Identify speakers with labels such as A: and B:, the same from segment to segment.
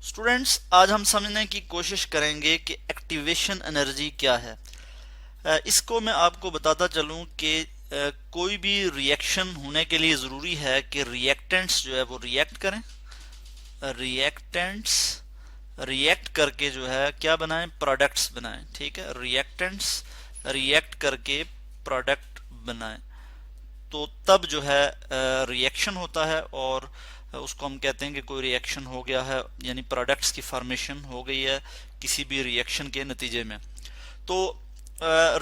A: Students, आज हम समझने की कोशिश करेंगे कि एक्टिवेशन एनर्जी क्या है। इसको मैं आपको बताता चलूं कि कोई भी रिएक्शन होने के लिए ज़रूरी है कि रिएक्टेंट्स जो है वो रिएक्ट करें। रिएक्टेंट्स रिएक्ट करके जो है क्या बनाएं, प्रोडक्ट्स बनाएं। ठीक है, रिएक्टेंट्स रिएक्ट करके प्रोडक्ट बनाएं, तो तब जो है रिएक्शन होता है और उसको हम कहते हैं कि कोई रिएक्शन हो गया है, यानी प्रोडक्ट्स की फॉर्मेशन हो गई है किसी भी रिएक्शन के नतीजे में। तो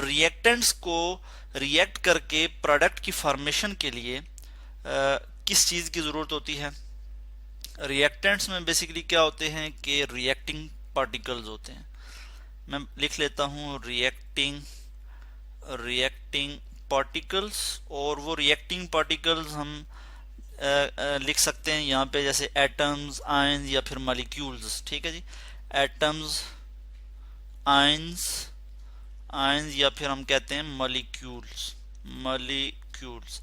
A: रिएक्टेंट्स को रिएक्ट करके प्रोडक्ट की फॉर्मेशन के लिए किस चीज़ की ज़रूरत होती है। रिएक्टेंट्स में बेसिकली क्या होते हैं कि रिएक्टिंग पार्टिकल्स होते हैं। मैं लिख लेता हूँ रिएक्टिंग रिएक्टिंग पार्टिकल्स, और वो रिएक्टिंग पार्टिकल्स हम लिख सकते हैं यहाँ पे जैसे एटम्स, आयंस या फिर मॉलिक्यूल्स। ठीक है जी, एटम्स, आयंस आयंस या फिर हम कहते हैं मॉलिक्यूल्स। मॉलिक्यूल्स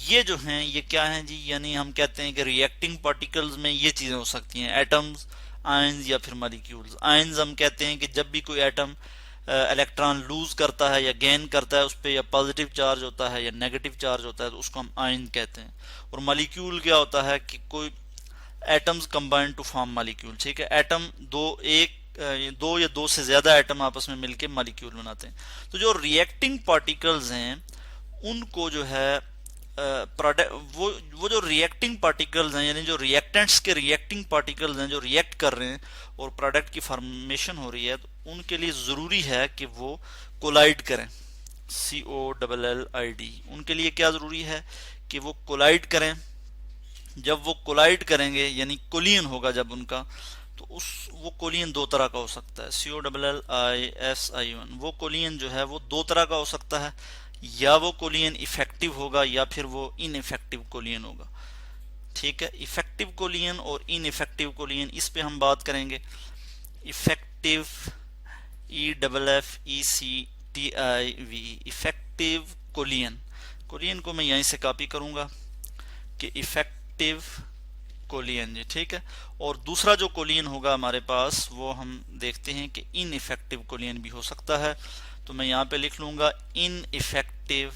A: ये जो हैं ये क्या हैं जी, यानी हम कहते हैं कि रिएक्टिंग पार्टिकल्स में ये चीज़ें हो सकती हैं, एटम्स, आयंस या फिर मॉलिक्यूल्स। आयंस हम कहते हैं कि जब भी कोई एटम इलेक्ट्रॉन लूज करता है या गेन करता है, उस पर या पॉजिटिव चार्ज होता है या नेगेटिव चार्ज होता है, तो उसको हम आयन कहते हैं। और मॉलिक्यूल क्या होता है कि कोई atoms combine to form molecule. ठीक है, एटम दो या दो से ज्यादा एटम आपस में मिलकर मॉलिक्यूल बनाते हैं। तो जो रिएक्टिंग पार्टिकल्स हैं उनको जो है प्रोडक्ट वो जो रिएक्टिंग पार्टिकल्स हैं, यानी जो रिएक्टेंट्स के रिएक्टिंग पार्टिकल्स हैं जो रिएक्ट कर रहे हैं और प्रोडक्ट की फॉर्मेशन हो रही है, तो उनके लिए ज़रूरी है कि वो कोलाइड करें। COLLID, उनके लिए क्या ज़रूरी है कि वो कोलाइड करें। जब वो कोलाइड करेंगे यानी कोलियन होगा जब उनका, तो वो कोलियन दो तरह का हो सकता है। COLLISION, वो कोलियन जो है वो दो तरह का हो सकता है, या वो कोलियन इफेक्टिव होगा या फिर वो इनइफेक्टिव कोलियन होगा। ठीक है, इफेक्टिव कोलियन और इनइफेक्टिव कोलियन, इस पे हम बात करेंगे। Effective, EFFECTIV, effective collision. Collision को मैं यहीं से कॉपी करूंगा कि इफेक्टिव कोलियन जी। ठीक है, और दूसरा जो कोलियन होगा हमारे पास वो हम देखते हैं कि इनइफेक्टिव कोलियन भी हो सकता है। तो मैं यहाँ पे लिख लूंगा इनइफेक्टिव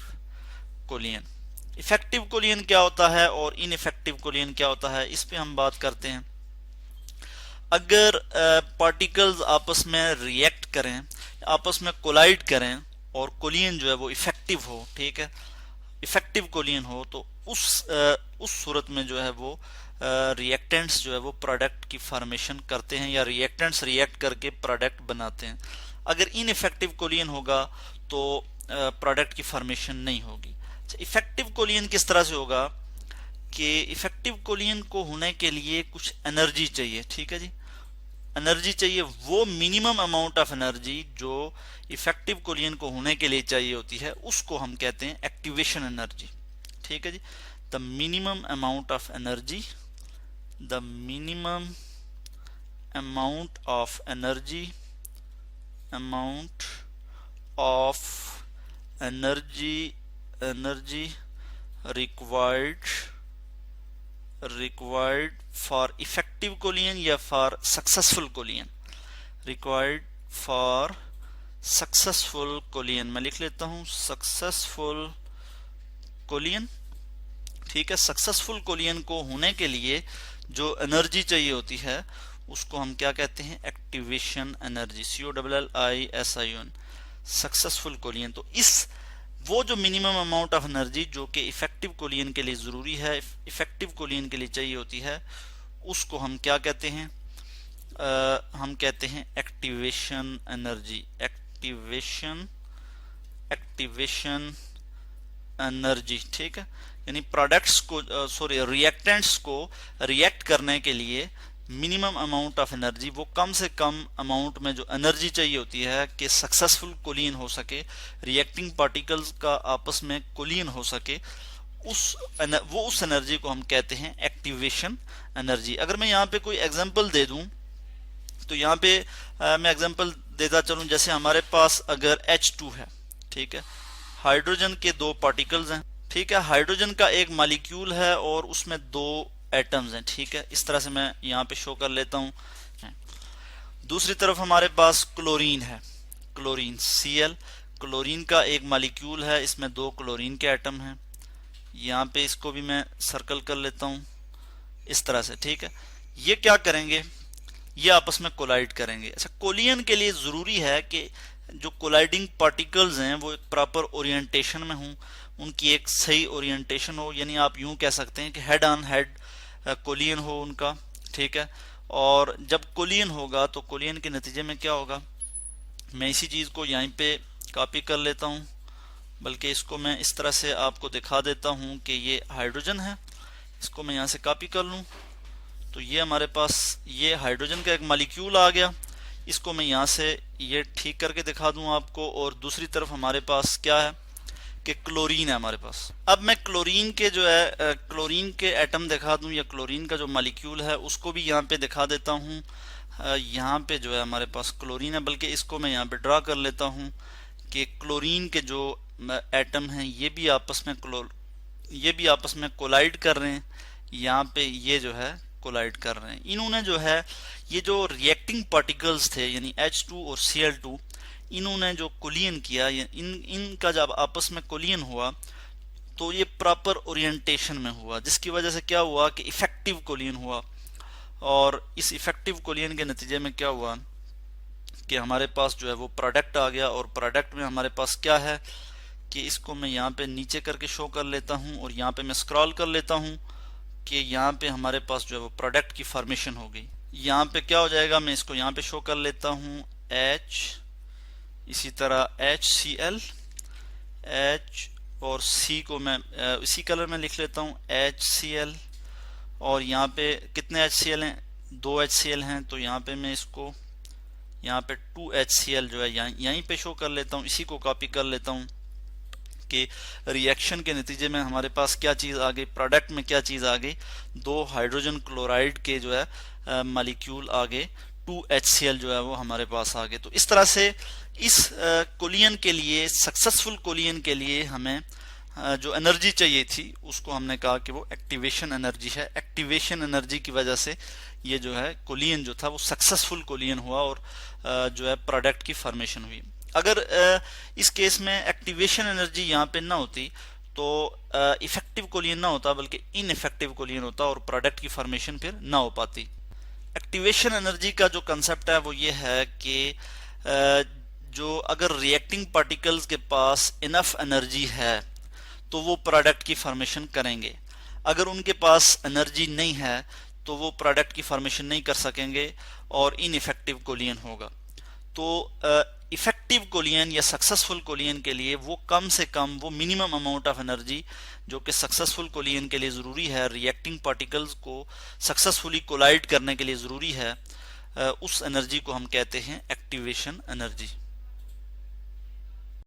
A: कोलियन। इफेक्टिव कोलियन क्या होता है और इनइफेक्टिव कोलियन क्या होता है, इस पे हम बात करते हैं। अगर पार्टिकल्स आपस में रिएक्ट करें, आपस में कोलाइड करें और कोलियन जो है वो इफेक्टिव हो, ठीक है, इफेक्टिव कोलियन हो, तो उस सूरत में जो है वो रिएक्टेंट्स जो है वो प्रोडक्ट की फॉर्मेशन करते हैं या रिएक्टेंट्स रिएक्ट करके प्रोडक्ट बनाते हैं। अगर इनइफेक्टिव कोलियन होगा तो प्रोडक्ट की फॉर्मेशन नहीं होगी। इफेक्टिव कोलियन किस तरह से होगा कि इफेक्टिव कोलियन को होने के लिए कुछ एनर्जी चाहिए। ठीक है जी, एनर्जी चाहिए, वो मिनिमम अमाउंट ऑफ एनर्जी जो इफेक्टिव कोलियन को होने के लिए चाहिए होती है उसको हम कहते हैं एक्टिवेशन एनर्जी। ठीक है जी, the minimum amount of energy, the minimum amount of energy, amount of energy required for effective collision या for successful कोलियन। required for successful कोलियन, मैं लिख लेता हूं successful कोलियन। ठीक है, सक्सेसफुल कोलियन को होने के लिए जो एनर्जी चाहिए होती है उसको हम क्या कहते हैं, activation energy. COLLISION, successful collision. तो वो जो मिनिमम अमाउंट ऑफ एनर्जी जो कि इफेक्टिव कोलियन के लिए जरूरी है, इफेक्टिव कोलियन के लिए चाहिए होती है, उसको हम क्या कहते हैं, हम कहते हैं एक्टिवेशन एनर्जी। Activation energy. ठीक है, यानी प्रोडक्ट्स को रिएक्टेंट्स को रिएक्ट करने के लिए मिनिमम अमाउंट ऑफ एनर्जी, वो कम से कम अमाउंट में जो एनर्जी चाहिए होती है कि सक्सेसफुल कोलियन हो सके, रिएक्टिंग पार्टिकल्स का आपस में कोलियन हो सके, उस एनर्जी को हम कहते हैं एक्टिवेशन एनर्जी। अगर मैं यहाँ पे कोई एग्जांपल दे दूं तो यहाँ पे मैं एग्जांपल देता चलूं, जैसे हमारे पास अगर H2 है, ठीक है, हाइड्रोजन के दो पार्टिकल्स हैं। ठीक है, हाइड्रोजन का एक मॉलिक्यूल है और उसमें दो एटम्स हैं, ठीक है। इस तरह से मैं यहाँ पे शो कर लेता हूँ। दूसरी तरफ हमारे पास क्लोरीन है, क्लोरीन Cl। क्लोरीन का एक मॉलिक्यूल है, इसमें 2 क्लोरीन के एटम हैं। यहाँ पे इसको भी मैं सर्कल कर लेता हूँ इस तरह से, ठीक है। ये क्या करेंगे, ये आपस में कोलाइड करेंगे। अच्छा, कोलियन के लिए ज़रूरी है कि जो कोलाइडिंग पार्टिकल्स हैं वो एक प्रॉपर ओरिएंटेशन में हों, उनकी एक सही ओरिएंटेशन हो, यानी आप यूं कह सकते हैं कि हेड ऑन हेड कोलियन हो उनका, ठीक है। और जब कोलियन होगा तो कोलियन के नतीजे में क्या होगा, मैं इसी चीज़ को यहीं पे कॉपी कर लेता हूँ, बल्कि इसको मैं इस तरह से आपको दिखा देता हूँ कि ये हाइड्रोजन है, इसको मैं यहाँ से कॉपी कर लूँ तो ये हमारे पास ये हाइड्रोजन का एक मॉलिक्यूल आ गया। इसको मैं यहाँ से ये ठीक करके दिखा दूँ आपको। और दूसरी तरफ हमारे पास क्या है कि क्लोरीन है हमारे पास। अब मैं क्लोरीन के जो है क्लोरीन के एटम दिखा दूँ, या क्लोरीन का जो मॉलिक्यूल है उसको भी यहाँ पे दिखा देता हूँ। यहाँ पे जो है हमारे पास क्लोरीन है, बल्कि इसको मैं यहाँ पे ड्रा कर लेता हूँ कि क्लोरीन के जो एटम हैं ये भी आपस में कोलाइड कर रहे हैं। यहाँ पे ये जो है कोलाइड कर रहे हैं। इन्होंने जो है ये जो रिएक्टिंग पार्टिकल्स थे यानी H2 और Cl2, इन्होंने जो कोलियन किया, इनका जब आपस में कोलियन हुआ तो ये प्रॉपर ओरिएंटेशन में हुआ, जिसकी वजह से क्या हुआ कि इफेक्टिव कोलियन हुआ। और इस इफेक्टिव कोलियन के नतीजे में क्या हुआ कि हमारे पास जो है वो प्रोडक्ट आ गया। और प्रोडक्ट में हमारे पास क्या है कि इसको मैं यहाँ पे नीचे करके शो कर लेता हूँ और यहाँ पे मैं स्क्रॉल कर लेता हूँ कि यहाँ पे हमारे पास जो है वो प्रोडक्ट की फॉर्मेशन हो गई। यहाँ पे क्या हो जाएगा, मैं इसको यहाँ पे शो कर लेता हूँ H, इसी तरह HCl, H और C को मैं इसी कलर में लिख लेता हूँ HCl। और यहाँ पे कितने HCl हैं, 2 HCl हैं, तो यहाँ पे मैं इसको यहाँ पे 2 HCl जो है यहीं पे शो कर लेता हूँ। इसी को कॉपी कर लेता हूँ कि रिएक्शन के नतीजे में हमारे पास क्या चीज़ आ गई, प्रोडक्ट में क्या चीज़ आ गई, 2 हाइड्रोजन क्लोराइड के जो है मॉलिक्यूल आ गए, 2 HCl जो है वो हमारे पास आ गए। तो इस तरह से इस कोलियन के लिए, सक्सेसफुल कोलियन के लिए हमें जो एनर्जी चाहिए थी उसको हमने कहा कि वो एक्टिवेशन एनर्जी है। एक्टिवेशन एनर्जी की वजह से ये जो है कोलियन जो था वो सक्सेसफुल कोलियन हुआ और जो है प्रोडक्ट की फॉर्मेशन हुई। अगर इस केस में एक्टिवेशन एनर्जी यहाँ पे ना होती तो इफेक्टिव कोलियन ना होता, बल्कि इनइफेक्टिव कोलियन होता और प्रोडक्ट की फॉर्मेशन फिर ना हो पाती। एक्टिवेशन एनर्जी का जो कंसेप्ट है वो ये है कि जो अगर रिएक्टिंग पार्टिकल्स के पास इनफ एनर्जी है तो वो प्रोडक्ट की फॉर्मेशन करेंगे। अगर उनके पास एनर्जी नहीं है तो वो प्रोडक्ट की फॉर्मेशन नहीं कर सकेंगे और इनइफेक्टिव कोलियन होगा। तो इफेक्टिव कोलियन या सक्सेसफुल कोलियन के लिए वो कम से कम वो मिनिमम अमाउंट ऑफ एनर्जी जो कि सक्सेसफुल कोलियन के लिए ज़रूरी है, रिएक्टिंग पार्टिकल्स को सक्सेसफुली कोलाइड करने के लिए ज़रूरी है, उस एनर्जी को हम कहते हैं एक्टिवेशन एनर्जी।